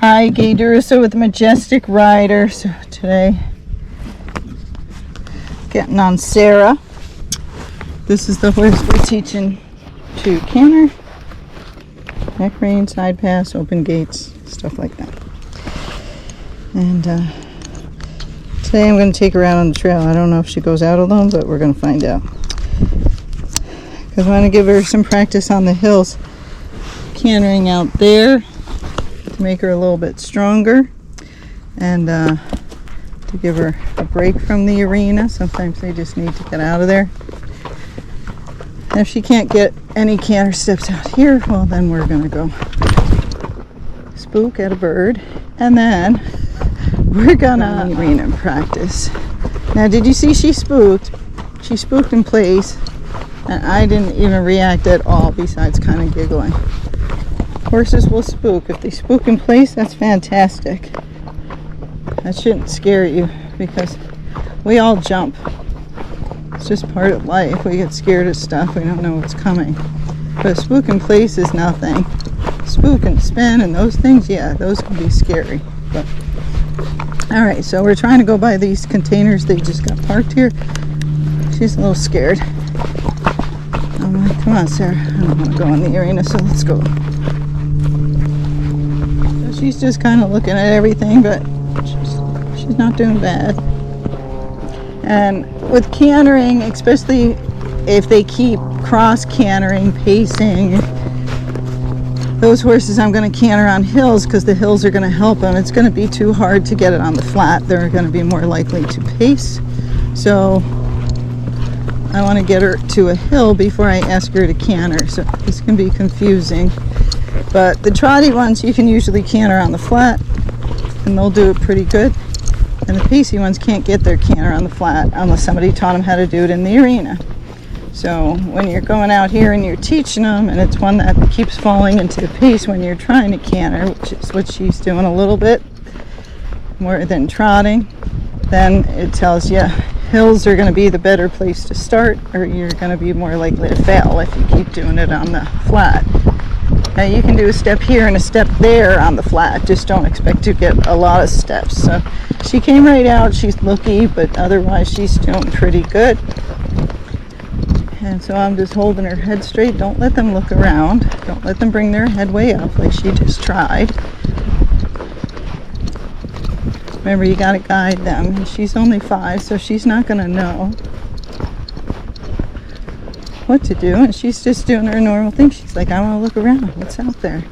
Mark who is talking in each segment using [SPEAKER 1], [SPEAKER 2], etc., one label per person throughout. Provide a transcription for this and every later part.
[SPEAKER 1] Hi, Gaye DeRusso with Majestic Rider. So today, getting on Sara. This is the horse we're teaching to canter, neck rein, side pass, open gates, stuff like that. And today I'm going to take her out on the trail. I don't know if she goes out alone, but we're going to find out. Because I want to give her some practice on the hills, cantering out there, make her a little bit stronger, and to give her a break from the arena. Sometimes they just need to get out of there. And if she can't get any canter steps out here, well, then we're gonna go spook at a bird, and then we're gonna arena practice. Now, did you see she spooked? She spooked in place, and I didn't even react at all besides kind of giggling. Horses will spook. If they spook in place, that's fantastic. That shouldn't scare you, because we all jump. It's just part of life. We get scared of stuff. We don't know what's coming. But spook in place is nothing. Spook and spin and those things, yeah, those can be scary. But all right, so we're trying to go by these containers. They just got parked here. She's a little scared. I'm like, come on, Sarah. I don't want to go in the arena, so let's go. She's just kind of looking at everything, but she's not doing bad. And with cantering, especially if they keep cross cantering, pacing, those horses I'm going to canter on hills, because the hills are going to help them. It's going to be too hard to get it on the flat. They're going to be more likely to pace. So I want to get her to a hill before I ask her to canter. So this can be confusing. But the trotty ones, you can usually canter on the flat, and they'll do it pretty good. And the pacey ones can't get their canter on the flat unless somebody taught them how to do it in the arena. So when you're going out here and you're teaching them, and it's one that keeps falling into the pace when you're trying to canter, which is what she's doing a little bit more than trotting, then it tells you hills are going to be the better place to start, or you're going to be more likely to fail if you keep doing it on the flat. Now you can do a step here and a step there on the flat. Just don't expect to get a lot of steps. So she came right out. She's looky, but otherwise she's doing pretty good. And so I'm just holding her head straight. Don't let them look around. Don't let them bring their head way up like she just tried. Remember, you got to guide them. And she's only 5, so she's not going to know what to do, and she's just doing her normal thing. She's like, I want to look around. What's out there?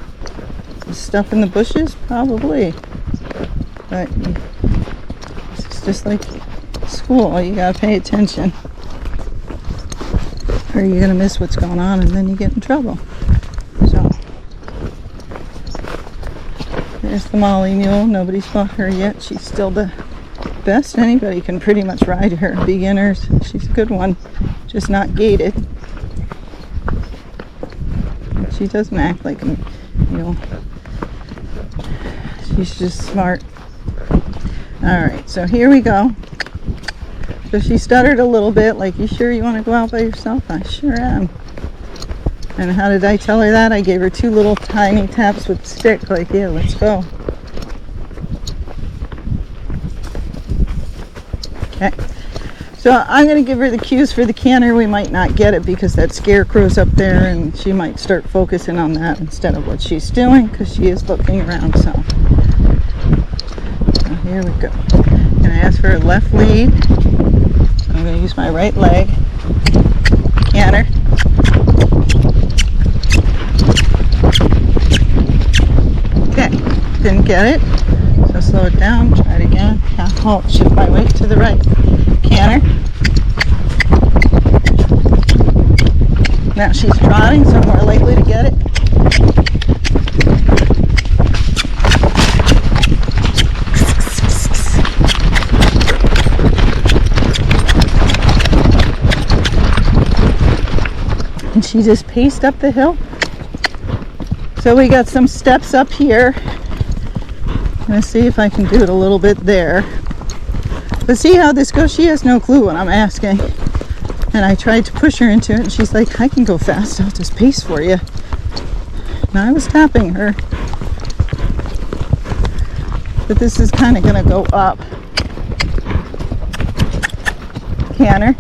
[SPEAKER 1] Some stuff in the bushes? Probably. But it's just like school. You got to pay attention, or you're going to miss what's going on, and then you get in trouble. So there's the Molly mule. Nobody's bought her yet. She's still the best. Anybody can pretty much ride her. Beginners. She's a good one, just not gaited. She doesn't act like a mule. She's just smart. Alright, so here we go. So she stuttered a little bit, like, you sure you want to go out by yourself? I sure am. And how did I tell her that? I gave her 2 little tiny taps with the stick, like, yeah, let's go. Okay. So I'm going to give her the cues for the canter. We might not get it because that scarecrow's up there, and she might start focusing on that instead of what she's doing, because she is looking around. So here we go. I'm going to ask for a left lead. So I'm going to use my right leg. Canter. Okay. Didn't get it. So slow it down. Try it again. Half halt. Shift my weight to the right. Canter. Now she's trotting, so I'm more likely to get it. And she just paced up the hill. So we got some steps up here. I'm going to see if I can do it a little bit there. But see how this goes? She has no clue what I'm asking. And I tried to push her into it, and she's like, I can go fast. I'll just pace for you. And I was tapping her. but this is kind of going to go up. Canter.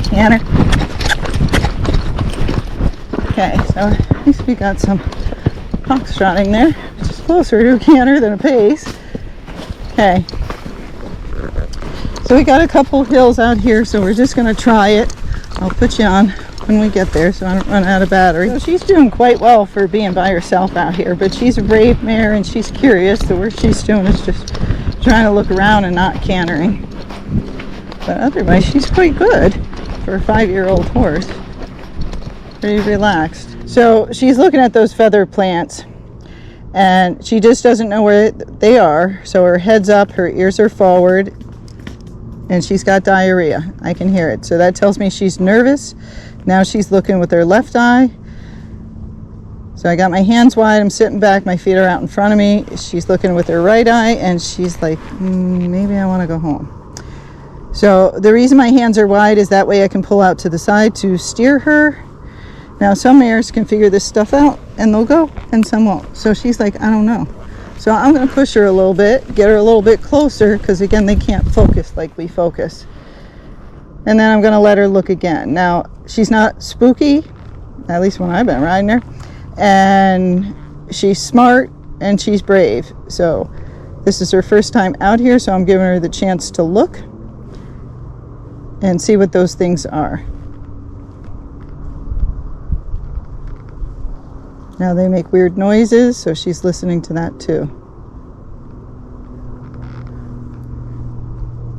[SPEAKER 1] Canter. Okay, so at least we got some foxtrotting there, which is closer to a canter than a pace. Okay. So we got a couple hills out here, so we're just going to try it. I'll put you on when we get there so I don't run out of battery. So she's doing quite well for being by herself out here, but she's a brave mare and she's curious. The worst she's doing is just trying to look around and not cantering. But otherwise, she's quite good for a 5-year-old horse. Pretty relaxed. So she's looking at those feather plants and she just doesn't know where they are. So her head's up, her ears are forward, and she's got diarrhea. I can hear it. So that tells me she's nervous. Now she's looking with her left eye. So I got my hands wide, I'm sitting back, my feet are out in front of me. She's looking with her right eye and she's like, maybe I want to go home. So the reason my hands are wide is that way I can pull out to the side to steer her. Now some mares can figure this stuff out and they'll go and some won't. So she's like, I don't know. So I'm going to push her a little bit, get her a little bit closer, because again, they can't focus like we focus. And then I'm going to let her look again. Now, she's not spooky, at least when I've been riding her. And she's smart and she's brave. So this is her first time out here, so I'm giving her the chance to look and see what those things are. Now they make weird noises, so she's listening to that too.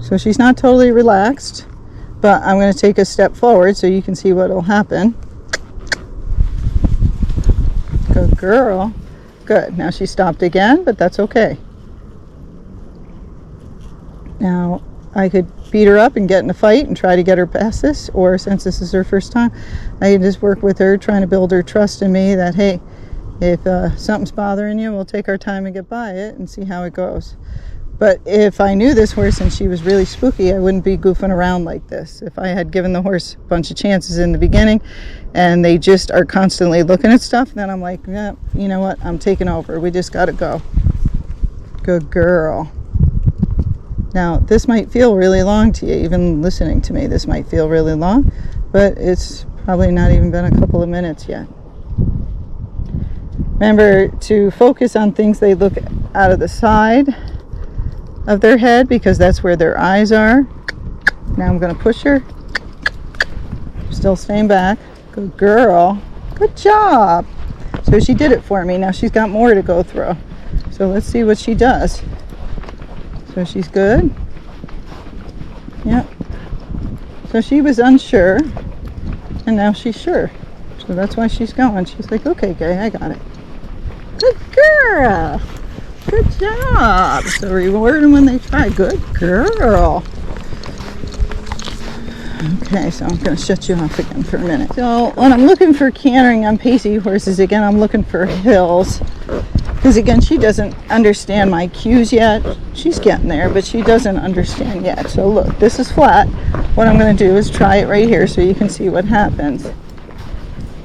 [SPEAKER 1] So she's not totally relaxed, but I'm going to take a step forward so you can see what will happen. Good girl. Good. Now she stopped again, but that's okay. Now I could beat her up and get in a fight and try to get her past this, or since this is her first time, I can just work with her, trying to build her trust in me that, hey, if something's bothering you, we'll take our time and get by it and see how it goes. But if I knew this horse and she was really spooky, I wouldn't be goofing around like this. If I had given the horse a bunch of chances in the beginning and they just are constantly looking at stuff, then I'm like, yeah, you know what, I'm taking over. We just got to go. Good girl. Now, this might feel really long to you, even listening to me. This might feel really long, but it's probably not even been a couple of minutes yet. Remember to focus on things they look out of the side of their head, because that's where their eyes are. Now I'm going to push her. Still staying back. Good girl. Good job. So she did it for me. Now she's got more to go through. So let's see what she does. So she's good. Yep. So she was unsure, and now she's sure. So that's why she's going. She's like, okay, Gaye, I got it. Good girl. Good job. So reward them when they try. Good girl. Okay, so I'm going to shut you off again for a minute. So when I'm looking for cantering on pacey horses, again, I'm looking for hills. Because again, she doesn't understand my cues yet. She's getting there, but she doesn't understand yet. So look, this is flat. What I'm going to do is try it right here so you can see what happens.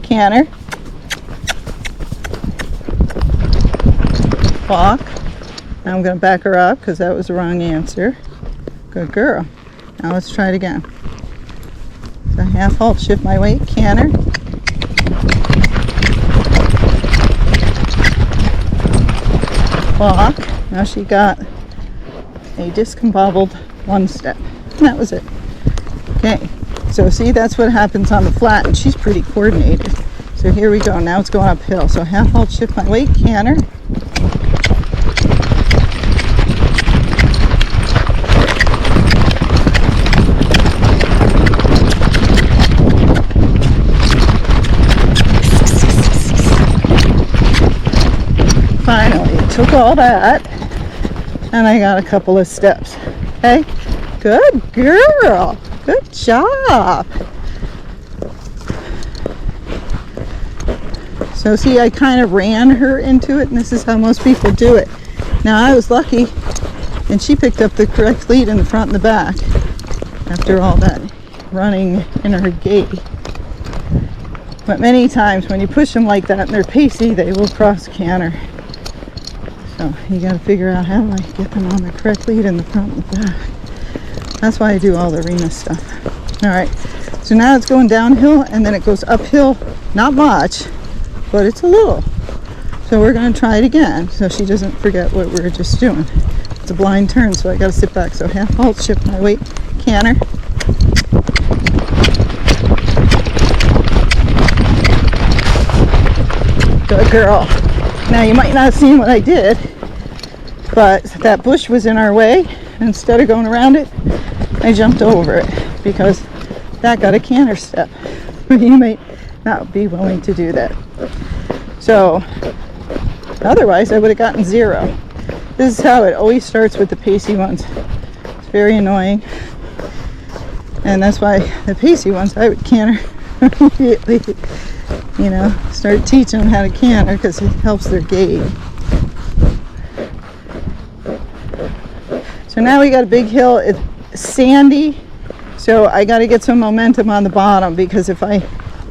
[SPEAKER 1] Canter. Walk. Now I'm going to back her up because that was the wrong answer. Good girl. Now let's try it again. So half halt, shift my weight, canter. Walk. Now she got a discombobbled one step. And that was it. Okay. So see, that's what happens on the flat, and she's pretty coordinated. So here we go. Now it's going uphill. So half halt, shift my weight, canter. Finally, it took all that, and I got a couple of steps. Okay, good girl, good job. So see, I kind of ran her into it, and this is how most people do it. Now I was lucky, and she picked up the correct lead in the front and the back after all that running in her gait. But many times when you push them like that and they're pacey, they will cross canter. So you got to figure out how do I get them on the correct lead in the front and the back. That's why I do all the arena stuff. All right, so now it's going downhill and then it goes uphill. Not much, but it's a little. So we're going to try it again so she doesn't forget what we were just doing. It's a blind turn, so I got to sit back. So half halt, shift my weight, canter. Good girl. Now you might not have seen what I did, but that bush was in our way. Instead of going around it, I jumped over it because that got a canter step. You might not be willing to do that. So otherwise I would have gotten 0. This is how it always starts with the pacey ones. It's very annoying. And that's why the pacey ones I would canter immediately. You know, start teaching them how to canter because it helps their gait. So now we got a big hill. It's sandy, so I got to get some momentum on the bottom because if I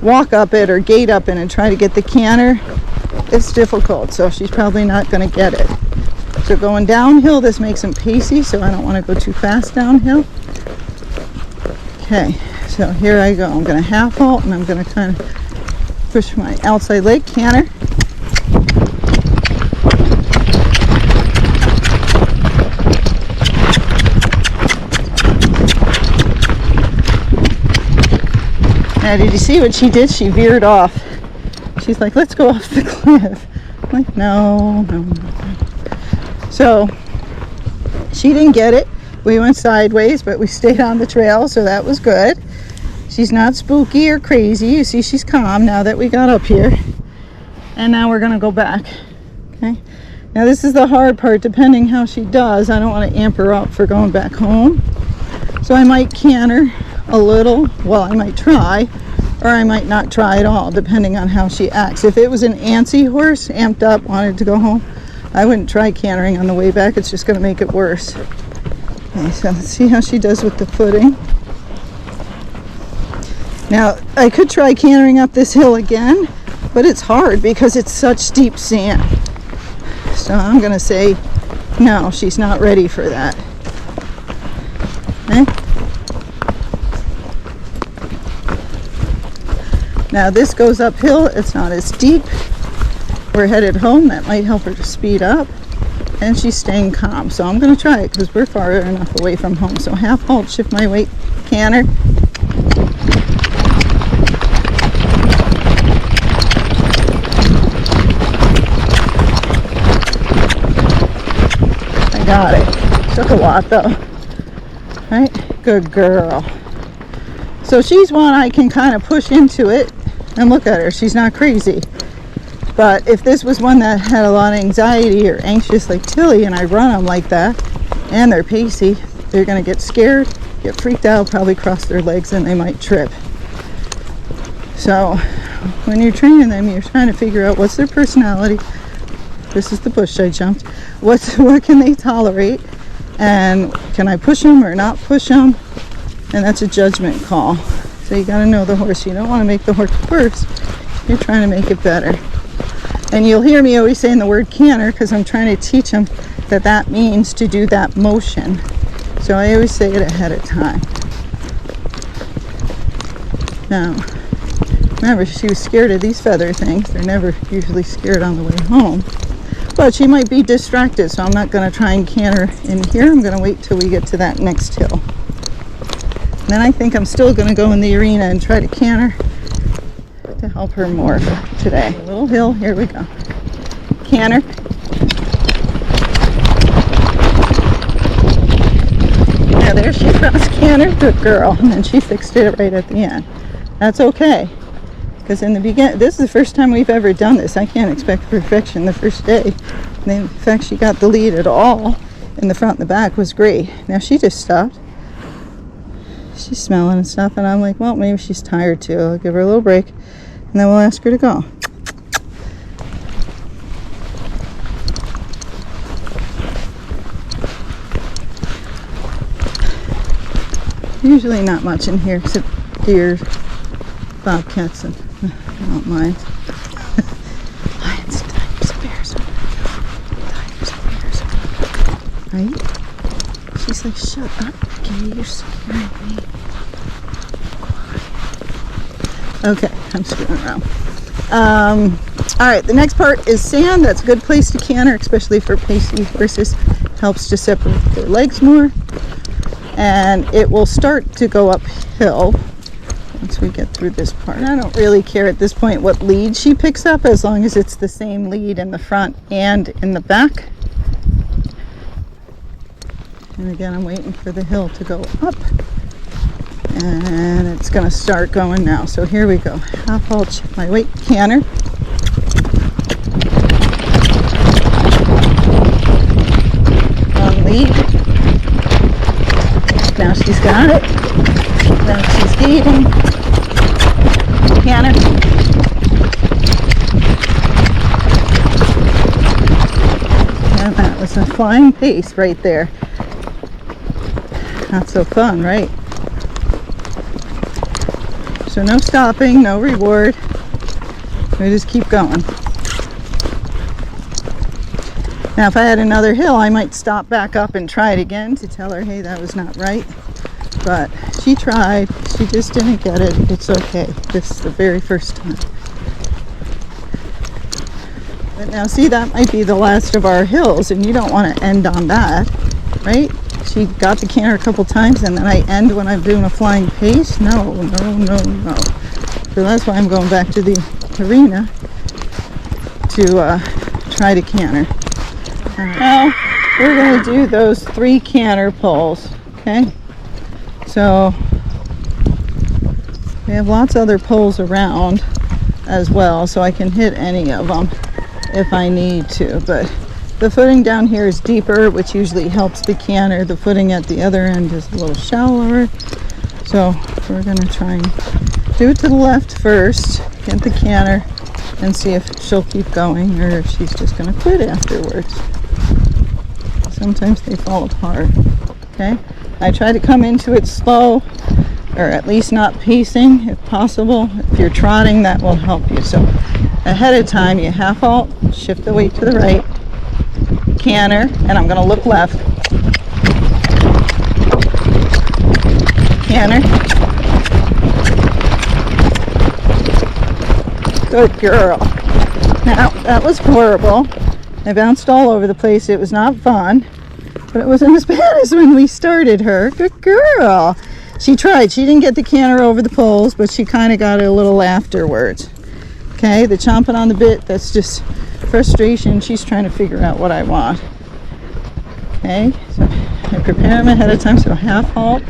[SPEAKER 1] walk up it or gate up it and try to get the canter, it's difficult. So she's probably not going to get it. So going downhill, this makes them pacey, so I don't want to go too fast downhill. Okay, so here I go. I'm going to half halt and I'm going to kind of push my outside leg, canter. Now, did you see what she did? She veered off. She's like, let's go off the cliff. I'm like, no. So, she didn't get it. We went sideways, but we stayed on the trail, so that was good. She's not spooky or crazy. You see, she's calm now that we got up here. And now we're going to go back. Okay. Now, this is the hard part, depending how she does. I don't want to amp her up for going back home. So I might canter a little. Well, I might try, or I might not try at all, depending on how she acts. If it was an antsy horse, amped up, wanted to go home, I wouldn't try cantering on the way back. It's just going to make it worse. Okay, so let's see how she does with the footing. Now, I could try cantering up this hill again, but it's hard because it's such steep sand. So I'm going to say, no, she's not ready for that. Okay? Now, this goes uphill. It's not as steep. We're headed home. That might help her to speed up. And she's staying calm. So I'm going to try it because we're far enough away from home. So half halt, shift my weight, canter. Got it. Took a lot though. Right? Good girl. So she's one I can kind of push into it and look at her. She's not crazy. But if this was one that had a lot of anxiety or anxious like Tilly and I run them like that and they're pacey, they're going to get scared, get freaked out, probably cross their legs and they might trip. So when you're training them, you're trying to figure out what's their personality. This is the bush I jumped. What can they tolerate? And can I push them or not push them? And that's a judgment call. So you got to know the horse. You don't want to make the horse worse. You're trying to make it better. And you'll hear me always saying the word canter because I'm trying to teach them that that means to do that motion. So I always say it ahead of time. Now, remember, she was scared of these feather things. They're never usually scared on the way home. But she might be distracted, so I'm not going to try and canter in here. I'm going to wait till we get to that next hill. And then I think I'm still going to go in the arena and try to canter to help her more today. A little hill, here we go. Canter. Yeah, there she cross cantered. Good girl. And then she fixed it right at the end. That's okay. Because in the beginning, this is the first time we've ever done this. I can't expect perfection the first day. And the fact she got the lead at all in the front and the back was great. Now she just stopped. She's smelling and stuff, and I'm like, well, maybe she's tired too. I'll give her a little break, and then we'll ask her to go. Usually not much in here except deer. bobcats and I don't mind. Lions, tigers, bears. Tigers, bears. Right? She's like, shut up, Gaye, you're scaring me. Okay, I'm screwing around. Alright, the next part is sand. That's a good place to canter, especially for pacey horses. Helps to separate their legs more. And it will start to go uphill once we get through this part. I don't really care at this point what lead she picks up, as long as it's the same lead in the front and in the back. And again, I'm waiting for the hill to go up. And it's going to start going now. So here we go. Half halt, shift my weight, canter. On lead. Now she's got it. Now she's gating. Canter. And that was a flying pace right there. Not so fun, right? So no stopping, no reward. We just keep going. Now if I had another hill, I might stop back up and try it again to tell her, hey, that was not right. But she tried, she just didn't get it. It's okay. This is the very first time. But now see, that might be the last of our hills, and you don't want to end on that, right? She got the canter a couple times, and then I end when I'm doing a flying pace. No, no, no, no. So that's why I'm going back to the arena to try to canter. Now we're going to do those 3 canter pulls, okay? So we have lots of other pulls around as well, so I can hit any of them if I need to, but the footing down here is deeper, which usually helps the canter. The footing at the other end is a little shallower. So we're going to try and do it to the left first, get the canter, and see if she'll keep going or if she's just going to quit afterwards. Sometimes they fall apart. Okay? I try to come into it slow, or at least not pacing if possible. If you're trotting, that will help you. So ahead of time, you half halt, shift the weight to the right, canter, and I'm going to look left. Canter. Good girl. Now, that was horrible. I bounced all over the place. It was not fun, but it wasn't as bad as when we started her. Good girl. She tried. She didn't get the canter over the poles, but she kind of got it a little afterwards. Okay, the chomping on the bit, that's just frustration. She's trying to figure out what I want. Okay, so I prepare them ahead of time. So half halt,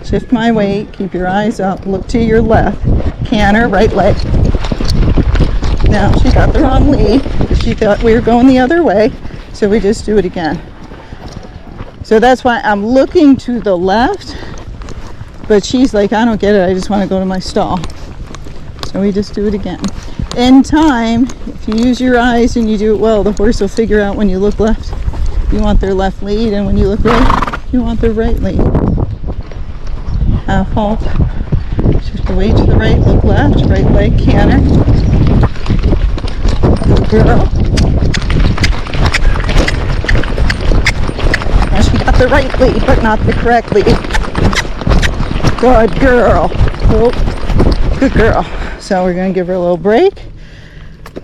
[SPEAKER 1] shift my weight, keep your eyes up, look to your left, canter, right leg. Now she got the wrong lead. She thought we were going the other way, so we just do it again. So that's why I'm looking to the left, but she's like, I don't get it, I just want to go to my stall. So we just do it again. In time, if you use your eyes and you do it well, the horse will figure out when you look left, you want their left lead, and when you look right, you want their right lead. Half halt, shift the weight to the right, look left, right leg, canter. Good girl. Now she got the right lead, but not the correct lead. Good girl. Oh, good girl. So we're going to give her a little break.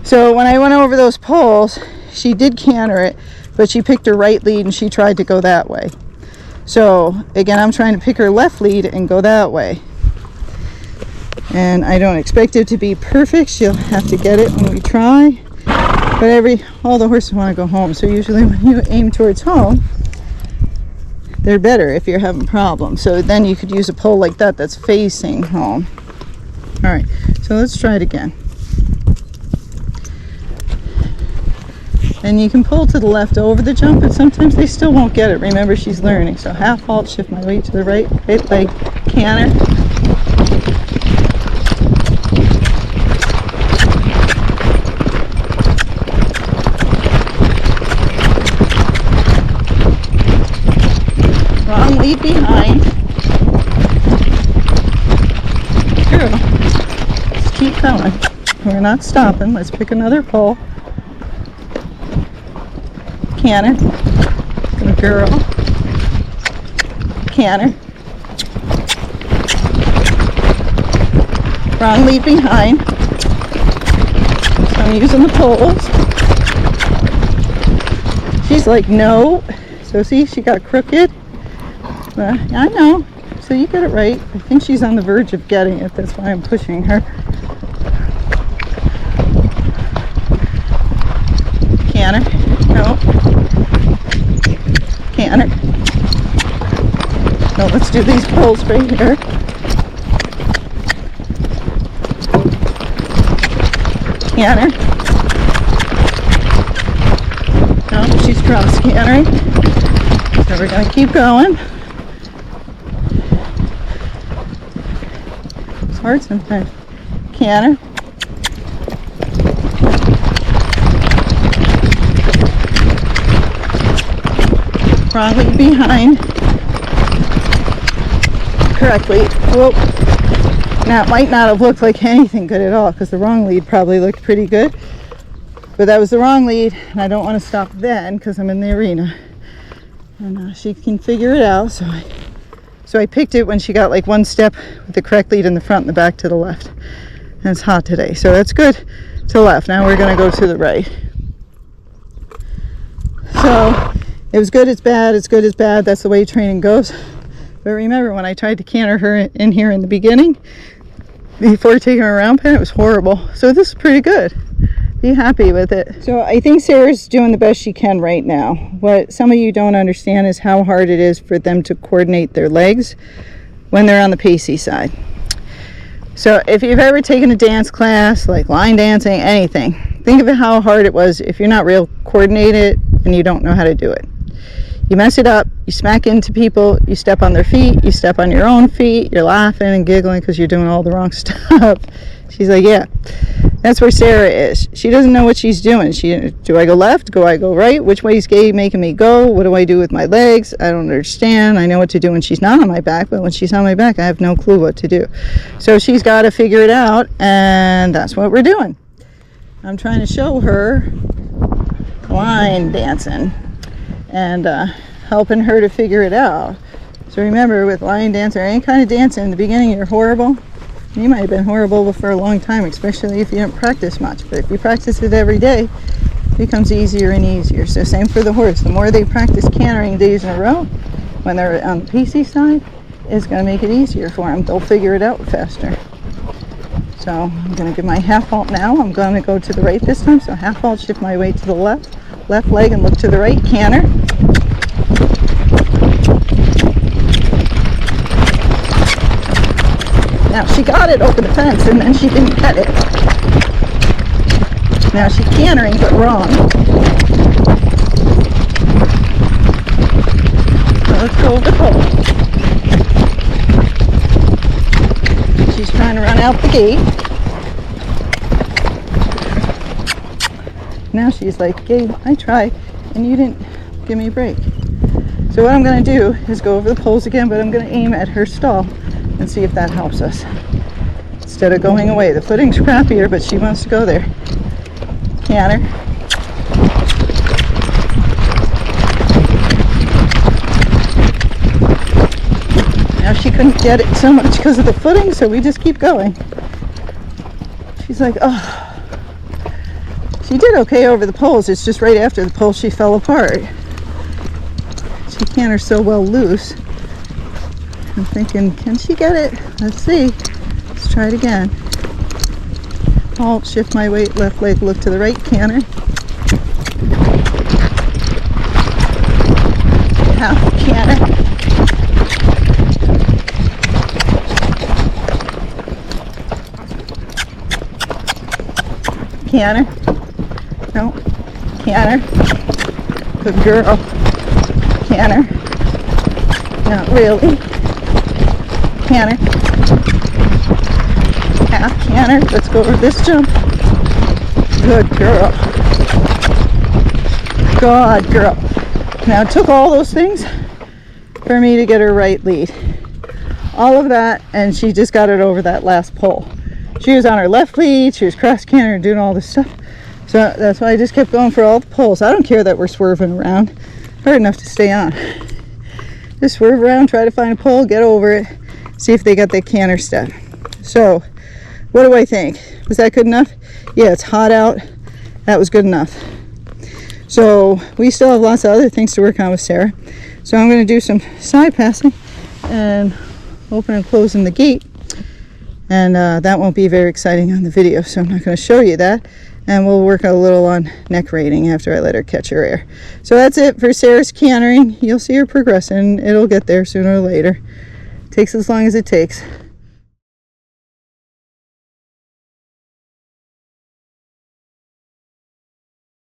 [SPEAKER 1] So when I went over those poles, she did canter it, but she picked her right lead and she tried to go that way. So again, I'm trying to pick her left lead and go that way. And I don't expect it to be perfect. She'll have to get it when we try. But all the horses want to go home. So usually when you aim towards home, they're better if you're having problems. So then you could use a pole like that that's facing home. All right, so let's try it again. And you can pull to the left over the jump, but sometimes they still won't get it. Remember, she's learning. So half halt, shift my weight to the right, right leg, canter. Wrong lead behind. True. keep going. We're not stopping. Let's pick another pole. Canter. Good girl. Canter. Wrong lead behind. So I'm using the poles. She's like, no. So see, she got crooked. But I know. So you get it right. I think she's on the verge of getting it. That's why I'm pushing her. Canter. No. Canter. No, let's do these poles right here. Canter. No, she's cross cantering. So we're going to keep going. It's hard sometimes. Canter. Wrong lead behind. Correctly. Whoop. Now it might not have looked like anything good at all because the wrong lead probably looked pretty good. But that was the wrong lead and I don't want to stop then because I'm in the arena. And she can figure it out. So I picked it when she got like one step with the correct lead in the front and the back to the left. And it's hot today. So that's good to the left. Now we're going to go to the right. So it was good, it's bad, it's good, it's bad. That's the way training goes. But remember when I tried to canter her in here in the beginning, before taking her around pen, it was horrible. So this is pretty good. Be happy with it. So I think Sara's doing the best she can right now. What some of you don't understand is how hard it is for them to coordinate their legs when they're on the pacey side. So if you've ever taken a dance class, like line dancing, anything, think of it how hard it was if you're not real coordinated and you don't know how to do it. You mess it up, you smack into people, you step on their feet, you step on your own feet, you're laughing and giggling because you're doing all the wrong stuff. She's like, yeah, that's where Sara is. She doesn't know what she's doing. Do I go left? Do I go right? Which way is Gaye making me go? What do I do with my legs? I don't understand. I know what to do when she's not on my back, but when she's on my back, I have no clue what to do. So she's got to figure it out, and that's what we're doing. I'm trying to show her line dancing and helping her to figure it out. So remember, with line dance or any kind of dancing, in the beginning you're horrible. You might have been horrible for a long time, especially if you didn't practice much. But if you practice it every day, it becomes easier and easier. So same for the horse. The more they practice cantering days in a row, when they're on the pacey side, it's going to make it easier for them. They'll figure it out faster. So I'm going to give my half vault now. I'm going to go to the right this time. So half vault, shift my weight to the left leg and look to the right, canter. Now she got it over the fence and then she didn't get it. Now she's cantering but wrong. So let's go over the pole. She's trying to run out the gate. Now she's like, Gaye, I tried and you didn't give me a break. So what I'm going to do is go over the poles again, but I'm going to aim at her stall and see if that helps us. Instead of going away. The footing's crappier, but she wants to go there. Canter. Now she couldn't get it so much because of the footing, so we just keep going. She's like, oh. She did okay over the poles. It's just right after the pole she fell apart. She canters so well loose. I'm thinking, can she get it? Let's see. Let's try it again. Halt, shift my weight, left leg, look to the right, canter. Half canter. Canter. No. Canter. Good girl. Canter. Not really. Canter. Half canter. Let's go over this jump. Good girl. Good girl. Now it took all those things for me to get her right lead. All of that, and she just got it over that last pole. She was on her left lead, she was cross cantering, doing all this stuff. So that's why I just kept going for all the poles. I don't care that we're swerving around. Hard enough to stay on. Just swerve around, try to find a pole, get over it, see if they got that canter step. So, what do I think? Was that good enough? Yeah, it's hot out. That was good enough. So, we still have lots of other things to work on with Sara. So, I'm going to do some side passing and open and closing the gate. And that won't be very exciting on the video, so I'm not going to show you that. And we'll work a little on neck rating after I let her catch her air. So that's it for Sara's cantering. You'll see her progressing. It'll get there sooner or later. Takes as long as it takes.